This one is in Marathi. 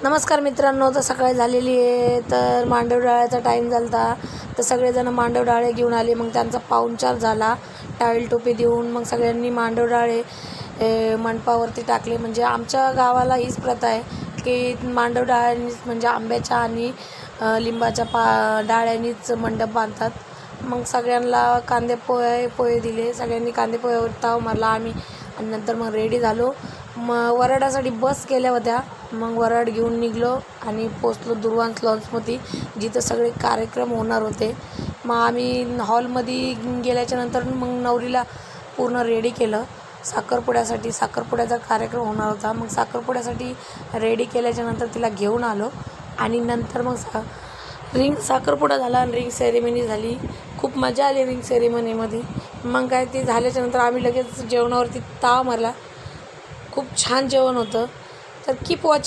नमस्कार मित्रांनो, तर सकाळी झालेली आहे. तर मांडव डाळ्याचा टाईम झाला होता. तर सगळेजण मांडव डाळे घेऊन आले. मग त्यांचा पाहुणचार झाला टावेल टोपी देऊन. मग सगळ्यांनी मांडव डाळे मंडपावरती टाकले. म्हणजे आमच्या गावाला हीच प्रथा आहे की मांडव डाळ्यांनीच म्हणजे आंब्याच्या आणि लिंबाच्या डाळ्यांनीच मंडप बांधतात. मग सगळ्यांना कांदे पोहे दिले. सगळ्यांनी कांदे पोह्यावर ताव मारला आम्ही. आणि नंतर मग रेडी झालो. मग वराडासाठी बस गेल्या होत्या. मग वराड घेऊन निघलो आणि पोचलो दुर्वांस लॉन्समध्ये, जिथं सगळे कार्यक्रम होणार होते. मग आम्ही हॉलमध्ये गेल्याच्यानंतर मग नवरीला पूर्ण रेडी केलं साखरपुड्यासाठी. साखरपुड्याचा कार्यक्रम होणार होता. मग साखरपुड्यासाठी रेडी केल्याच्यानंतर तिला घेऊन आलो. आणि नंतर मग साखरपुडा झाला आणि रिंग सेरेमनी झाली. खूप मजा आली रिंग सेरेमनीमध्ये. मग काय ते झाल्याच्यानंतर आम्ही लगेच जेवणावरती ताव मारला. खूप छान जेवण होतं. तर कीप वॉचिंग.